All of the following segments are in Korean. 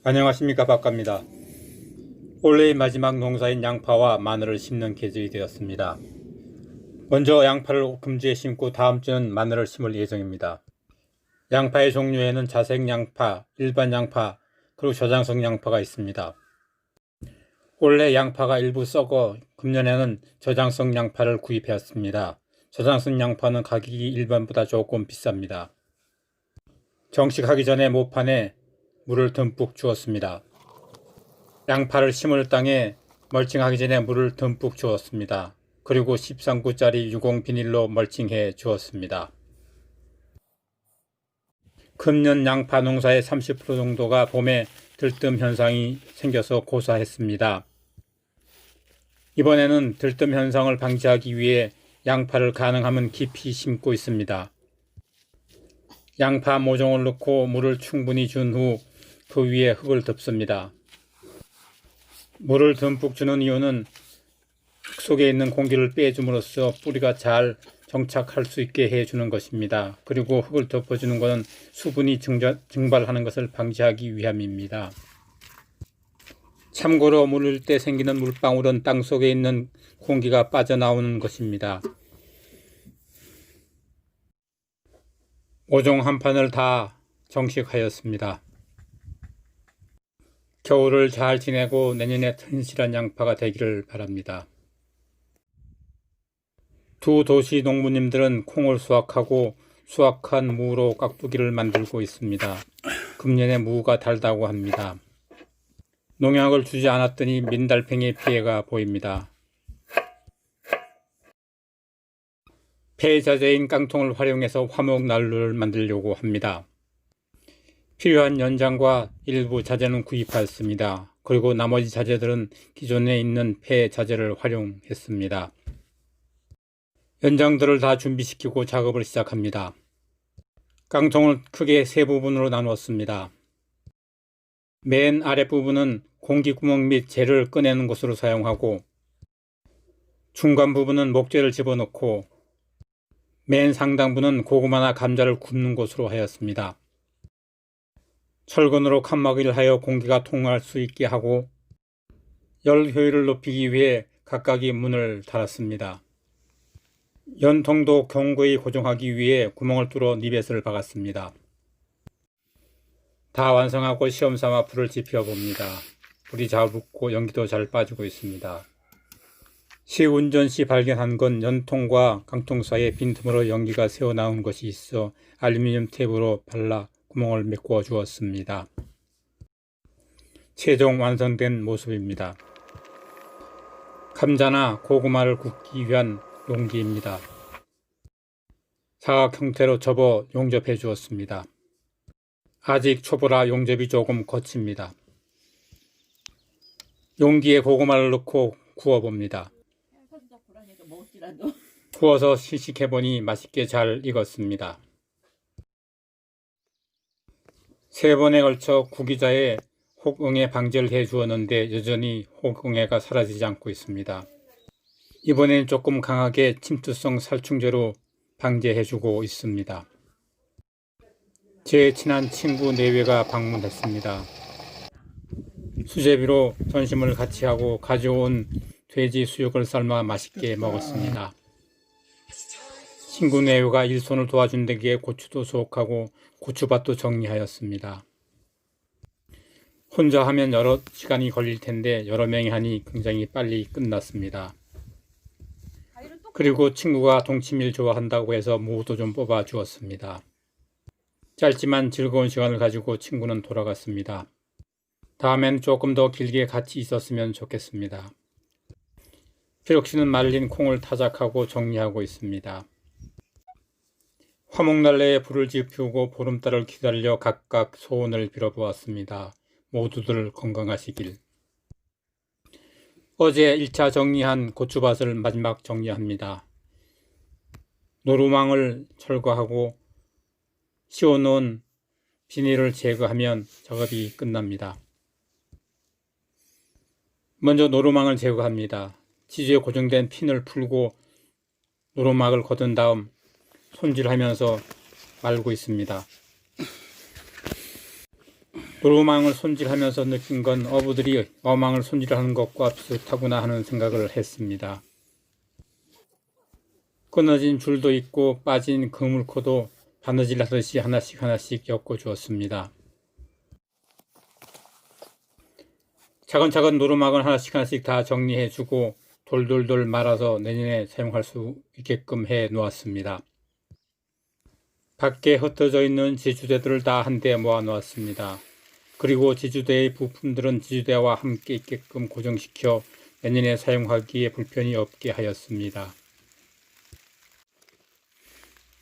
안녕하십니까, 박갑니다. 올해의 마지막 농사인 양파와 마늘을 심는 계절이 되었습니다. 먼저 양파를 금주에 심고 다음 주는 마늘을 심을 예정입니다. 양파의 종류에는 자색 양파, 일반 양파, 그리고 저장성 양파가 있습니다. 올해 양파가 일부 썩어 금년에는 저장성 양파를 구입하였습니다. 저장성 양파는 가격이 일반보다 조금 비쌉니다. 정식하기 전에 모판에 물을 듬뿍 주었습니다. 양파를 심을 땅에 멀칭하기 전에 물을 듬뿍 주었습니다. 그리고 13구짜리 유공 비닐로 멀칭해 주었습니다. 금년 양파 농사의 30% 정도가 봄에 들뜸 현상이 생겨서 고사했습니다. 이번에는 들뜸 현상을 방지하기 위해 양파를 가능하면 깊이 심고 있습니다. 양파 모종을 넣고 물을 충분히 준 후 그 위에 흙을 덮습니다. 물을 듬뿍 주는 이유는 흙 속에 있는 공기를 빼줌으로써 뿌리가 잘 정착할 수 있게 해주는 것입니다. 그리고 흙을 덮어주는 것은 수분이 증발하는 것을 방지하기 위함입니다. 참고로 물을 때 생기는 물방울은 땅속에 있는 공기가 빠져나오는 것입니다. 모종 한 판을 다 정식하였습니다. 겨울을 잘 지내고 내년에 튼실한 양파가 되기를 바랍니다. 두 도시 농부님들은 콩을 수확하고 수확한 무로 깍두기를 만들고 있습니다. 금년에 무가 달다고 합니다. 농약을 주지 않았더니 민달팽이 피해가 보입니다. 폐자재인 깡통을 활용해서 화목난로를 만들려고 합니다. 필요한 연장과 일부 자재는 구입하였습니다. 그리고 나머지 자재들은 기존에 있는 폐자재를 활용했습니다. 연장들을 다 준비시키고 작업을 시작합니다. 깡통을 크게 세 부분으로 나누었습니다. 맨 아랫부분은 공기구멍 및 재를 꺼내는 곳으로 사용하고, 중간 부분은 목재를 집어넣고, 맨 상단부는 고구마나 감자를 굽는 곳으로 하였습니다. 철근으로 칸막이를 하여 공기가 통할 수 있게 하고 열 효율을 높이기 위해 각각이 문을 달았습니다. 연통도 견고히 고정하기 위해 구멍을 뚫어 니벳을 박았습니다. 다 완성하고 시험삼아 불을 지펴봅니다. 불이 잘 붙고 연기도 잘 빠지고 있습니다. 시운전 시 발견한 건 연통과 강통 사이에 빈틈으로 연기가 새어나온 것이 있어 알루미늄 테이프로 발라 구멍을 메꿔 주었습니다. 최종 완성된 모습입니다. 감자나 고구마를 굽기 위한 용기입니다. 사각 형태로 접어 용접해 주었습니다. 아직 초보라 용접이 조금 거칩니다. 용기에 고구마를 넣고 구워봅니다. 구워서 시식해보니 맛있게 잘 익었습니다. 3번에 걸쳐 구기자에 혹응해 방제를 해 주었는데 여전히 혹응해가 사라지지 않고 있습니다. 이번엔 조금 강하게 침투성 살충제로 방제해 주고 있습니다. 제 친한 친구 4회가 방문했습니다. 수제비로 점심을 같이 하고 가져온 돼지 수육을 삶아 맛있게 먹었습니다. 친구 4회가 일손을 도와준다기에 고추도 수확하고 고추밭도 정리하였습니다. 혼자 하면 여러 시간이 걸릴 텐데 여러 명이 하니 굉장히 빨리 끝났습니다. 그리고 친구가 동치미를 좋아한다고 해서 무도 좀 뽑아 주었습니다. 짧지만 즐거운 시간을 가지고 친구는 돌아갔습니다. 다음엔 조금 더 길게 같이 있었으면 좋겠습니다. 피록씨는 말린 콩을 타작하고 정리하고 있습니다. 화목난로에 불을 지피우고 보름달을 기다려 각각 소원을 빌어보았습니다. 모두들 건강하시길. 어제 1차 정리한 고추밭을 마지막 정리합니다. 노루망을 철거하고 씌워놓은 비닐을 제거하면 작업이 끝납니다. 먼저 노루망을 제거합니다. 지지에 고정된 핀을 풀고 노루막을 걷은 다음 손질하면서 말고 있습니다. 노루망을 손질하면서 느낀 건 어부들이 어망을 손질하는 것과 비슷하구나 하는 생각을 했습니다. 끊어진 줄도 있고 빠진 그물코도 바느질 하듯이 하나씩 하나씩 엮어 주었습니다. 차근차근 노루막을 하나씩 하나씩 다 정리해 주고 돌돌돌 말아서 내년에 사용할 수 있게끔 해 놓았습니다. 밖에 흩어져 있는 지주대들을 다 한데 모아 놓았습니다. 그리고 지주대의 부품들은 지주대와 함께 있게끔 고정시켜 내년에 사용하기에 불편이 없게 하였습니다.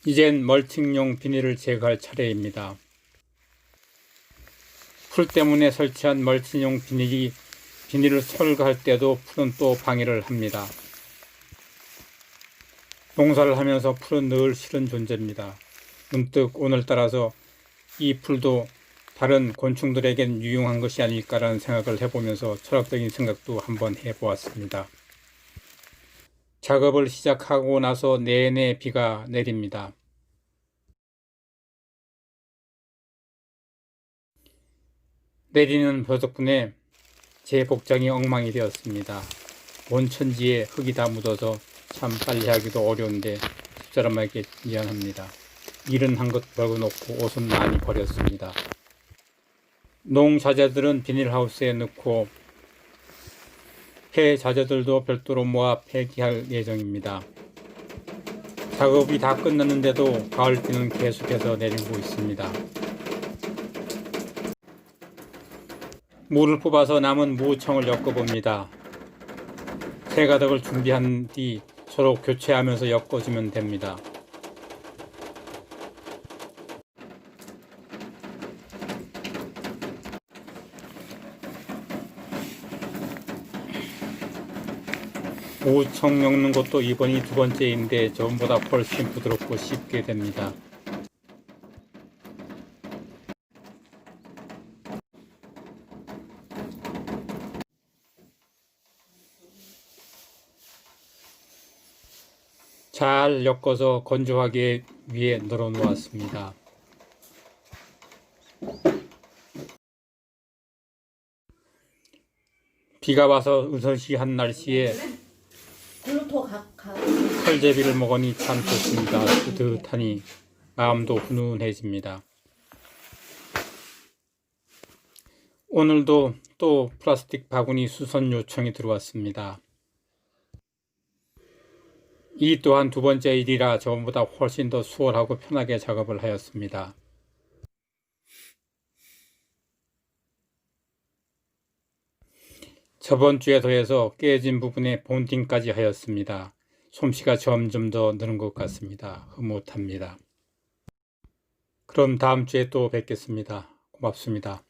이젠 멀칭용 비닐을 제거할 차례입니다. 풀 때문에 설치한 멀칭용 비닐을 철거할 때도 풀은 또 방해를 합니다. 농사를 하면서 풀은 늘 싫은 존재입니다. 문득 오늘따라서 이 풀도 다른 곤충들에겐 유용한 것이 아닐까라는 생각을 해보면서 철학적인 생각도 한번 해보았습니다. 작업을 시작하고 나서 내내 비가 내립니다. 내리는 벼 덕분에 제 복장이 엉망이 되었습니다. 온 천지에 흙이 다 묻어서 참 빨리 하기도 어려운데 집사람에게 미안합니다. 일은 한 것 벌거놓고 옷은 많이 버렸습니다. 농자재들은 비닐하우스에 넣고 폐자재들도 별도로 모아 폐기할 예정입니다. 작업이 다 끝났는데도 가을비는 계속해서 내리고 있습니다. 물을 뽑아서 남은 무청을 엮어봅니다. 새 가닥을 준비한 뒤 서로 교체하면서 엮어주면 됩니다. 무청 엮는 것도 이번이 두 번째인데 전보다 훨씬 부드럽고 쉽게 됩니다. 잘 엮어서 건조하게 위에 널어 놓았습니다. 비가 와서 으스시한 날씨에 칼제비를 먹으니 참 좋습니다. 뜨뜻하니 마음도 훈훈해집니다. 오늘도 또 플라스틱 바구니 수선 요청이 들어왔습니다. 이 또한 두 번째 일이라 저번보다 훨씬 더 수월하고 편하게 작업을 하였습니다. 저번 주에 더해서 깨진 부분에 본딩까지 하였습니다. 솜씨가 점점 더 느는 것 같습니다. 흐뭇합니다. 그럼 다음 주에 또 뵙겠습니다. 고맙습니다.